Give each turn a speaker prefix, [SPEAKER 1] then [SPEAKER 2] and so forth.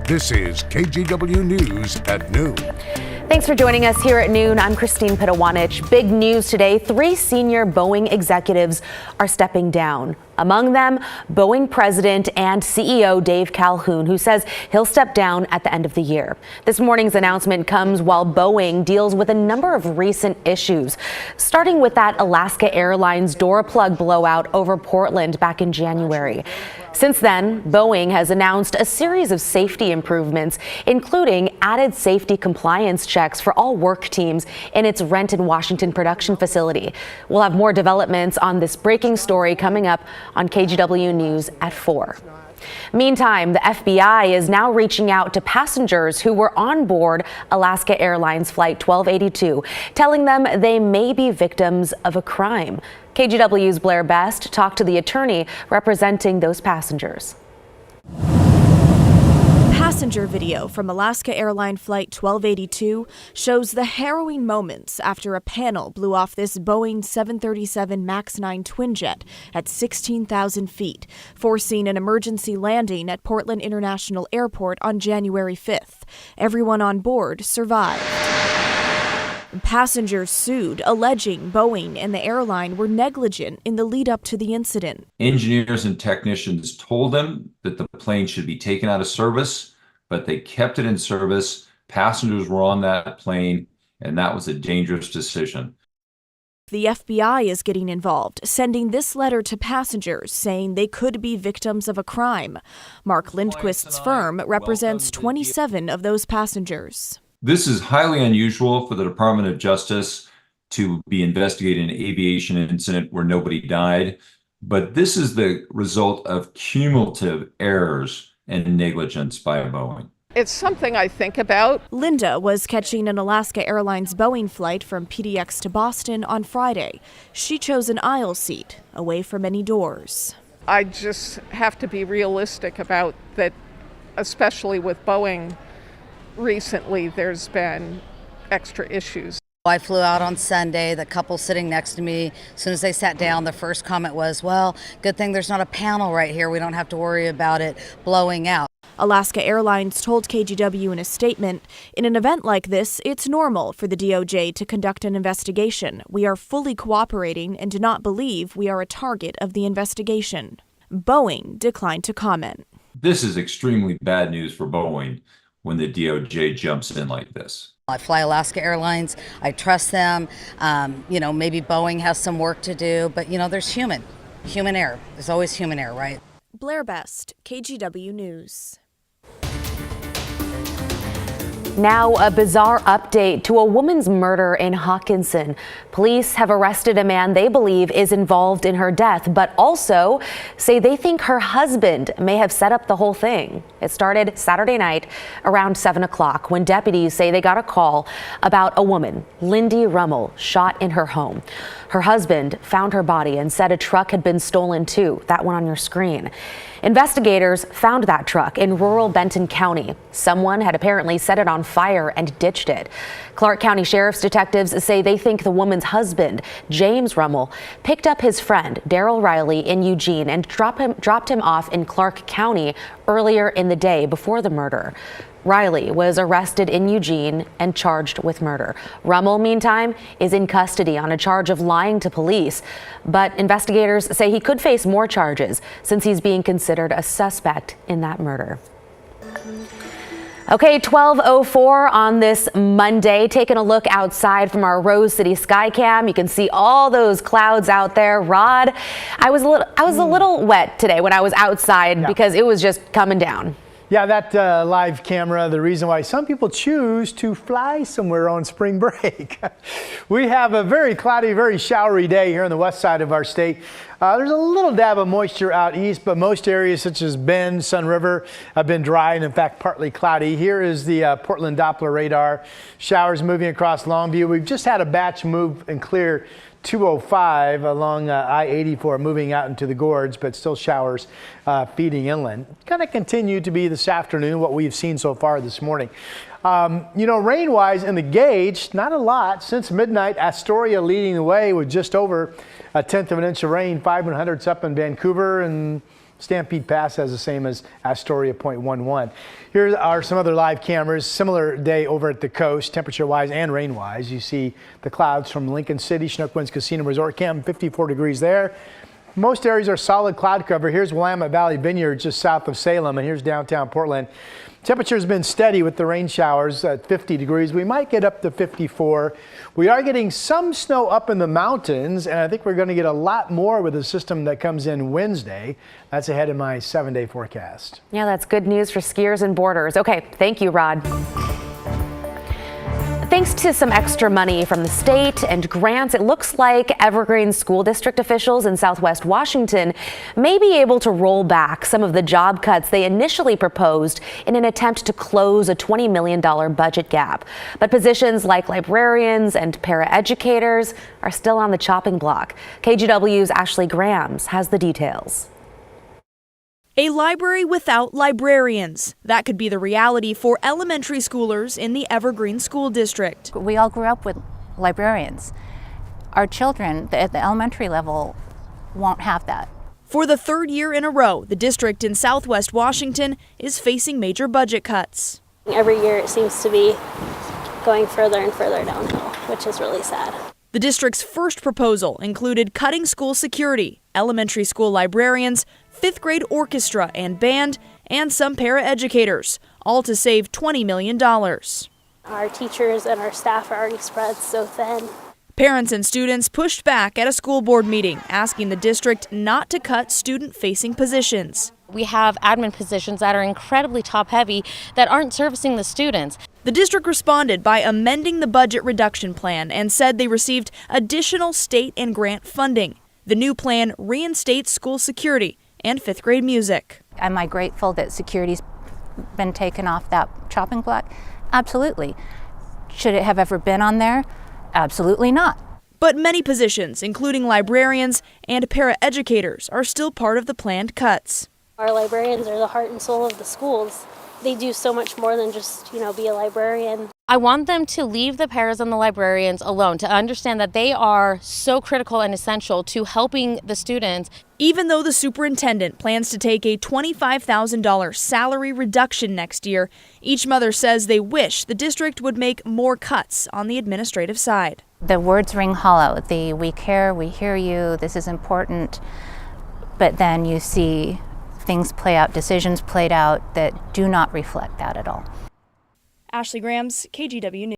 [SPEAKER 1] This is KGW News at noon.
[SPEAKER 2] Thanks for joining us here at noon. I'm Christine Pitawanich. Big news today. 3 senior Boeing executives are stepping down. Among them, Boeing President and CEO Dave Calhoun, who says he'll step down at the end of the year. This morning's announcement comes while Boeing deals with a number of recent issues, starting with that Alaska Airlines door plug blowout over Portland back in January. Since then, Boeing has announced a series of safety improvements, including added safety compliance checks for all work teams in its Renton, Washington production facility. We'll have more developments on this breaking story coming up on KGW News at 4. Meantime, the FBI is now reaching out to passengers who were on board Alaska Airlines Flight 1282, telling them they may be victims of a crime. KGW's Blair Best talked to the attorney representing those passengers.
[SPEAKER 3] Passenger video from Alaska Airline Flight 1282 shows the harrowing moments after a panel blew off this Boeing 737 MAX 9 twin jet at 16,000 feet, forcing an emergency landing at Portland International Airport on January 5th. Everyone on board survived. Passengers sued, alleging Boeing and the airline were negligent in the lead up to the incident.
[SPEAKER 4] Engineers and technicians told them that the plane should be taken out of service, but they kept it in service. Passengers were on that plane, and that was a dangerous decision.
[SPEAKER 3] The FBI is getting involved, sending this letter to passengers saying they could be victims of a crime. Mark Lindquist's firm represents 27 of those passengers.
[SPEAKER 4] This is highly unusual for the Department of Justice to be investigating an aviation incident where nobody died, but this is the result of cumulative errors and negligence by Boeing.
[SPEAKER 5] It's something I think about.
[SPEAKER 3] Linda was catching an Alaska Airlines Boeing flight from PDX to Boston on Friday. She chose an aisle seat, away from any doors.
[SPEAKER 5] I just have to be realistic about that, especially with Boeing. Recently, there's been extra issues.
[SPEAKER 6] I flew out on Sunday. The couple sitting next to me, as soon as they sat down, the first comment was, well, good thing there's not a panel right here. We don't have to worry about it blowing out.
[SPEAKER 3] Alaska Airlines told KGW in a statement, in an event like this, it's normal for the DOJ to conduct an investigation. We are fully cooperating and do not believe we are a target of the investigation. Boeing declined to comment.
[SPEAKER 4] This is extremely bad news for Boeing when the DOJ jumps in like this.
[SPEAKER 6] I fly Alaska Airlines. I trust them. Maybe Boeing has some work to do, but, there's human error. There's always human error, right?
[SPEAKER 3] Blair Best, KGW News.
[SPEAKER 2] Now, a bizarre update to a woman's murder in Hockinson. Police have arrested a man they believe is involved in her death, but also say they think her husband may have set up the whole thing. It started Saturday night around 7 o'clock when deputies say they got a call about a woman, Lindy Rummel, shot in her home. Her husband found her body and said a truck had been stolen too, that one on your screen. Investigators found that truck in rural Benton County. Someone had apparently set it on fire and ditched it. Clark County Sheriff's detectives say they think the woman's husband, James Rummel, picked up his friend, Daryl Riley, in Eugene and dropped him off in Clark County earlier in the day before the murder. Riley was arrested in Eugene and charged with murder. Rummel, meantime, is in custody on a charge of lying to police, but investigators say he could face more charges since he's being considered a suspect in that murder. Okay, 12:04 on this Monday. Taking a look outside from our Rose City Skycam, you can see all those clouds out there. Rod, I was a little wet today when I was outside because it was just coming down.
[SPEAKER 7] Yeah, that live camera, the reason why some people choose to fly somewhere on spring break. We have a very cloudy, very showery day here on the west side of our state. There's a little dab of moisture out east, but most areas such as Bend, Sun River have been dry and in fact partly cloudy. Here is the Portland Doppler radar. Showers moving across Longview. We've just had a batch move and clear 205 along I-84 moving out into the gorge, but still showers feeding inland. Going to continue to be this afternoon, what we've seen so far this morning. Rain-wise in the gauge, not a lot. Since midnight, Astoria leading the way with just over 1/10 of an inch of rain, 5/100ths up in Vancouver, and Stampede Pass has the same as Astoria, 0.11. Here are some other live cameras. Similar day over at the coast, temperature-wise and rain-wise. You see the clouds from Lincoln City, Chinook Winds Casino Resort Camp, 54 degrees there. Most areas are solid cloud cover. Here's Willamette Valley Vineyard just south of Salem, and here's downtown Portland. Temperature's been steady with the rain showers at 50 degrees. We might get up to 54. We are getting some snow up in the mountains, and I think we're going to get a lot more with the system that comes in Wednesday. That's ahead of my 7-day forecast.
[SPEAKER 2] Yeah, that's good news for skiers and boarders. Okay, thank you, Rod. Thanks to some extra money from the state and grants, it looks like Evergreen school district officials in Southwest Washington may be able to roll back some of the job cuts they initially proposed in an attempt to close a $20 million budget gap. But positions like librarians and paraeducators are still on the chopping block. KGW's Ashley Grams has the details.
[SPEAKER 3] A library without librarians. That could be the reality for elementary schoolers in the Evergreen School District.
[SPEAKER 8] We all grew up with librarians. Our children at the elementary level won't have that.
[SPEAKER 3] For the third year in a row, the district in Southwest Washington is facing major budget cuts.
[SPEAKER 9] Every year it seems to be going further and further downhill, which is really sad.
[SPEAKER 3] The district's first proposal included cutting school security, elementary school librarians, fifth grade orchestra and band, and some paraeducators, all to save $20 million.
[SPEAKER 9] Our teachers and our staff are already spread so thin.
[SPEAKER 3] Parents and students pushed back at a school board meeting, asking the district not to cut student-facing positions.
[SPEAKER 10] We have admin positions that are incredibly top-heavy that aren't servicing the students.
[SPEAKER 3] The district responded by amending the budget reduction plan and said they received additional state and grant funding. The new plan reinstates school security and fifth grade music.
[SPEAKER 8] Am I grateful that security's been taken off that chopping block? Absolutely. Should it have ever been on there? Absolutely not.
[SPEAKER 3] But many positions, including librarians and paraeducators, are still part of the planned cuts.
[SPEAKER 9] Our librarians are the heart and soul of the schools. They do so much more than just, be a librarian.
[SPEAKER 10] I want them to leave the paras and the librarians alone, to understand that they are so critical and essential to helping the students.
[SPEAKER 3] Even though the superintendent plans to take a $25,000 salary reduction next year, each mother says they wish the district would make more cuts on the administrative side.
[SPEAKER 8] The words ring hollow. We care, we hear you, this is important, but then you see things play out, decisions played out that do not reflect that at all.
[SPEAKER 3] Ashley Grams, KGW News.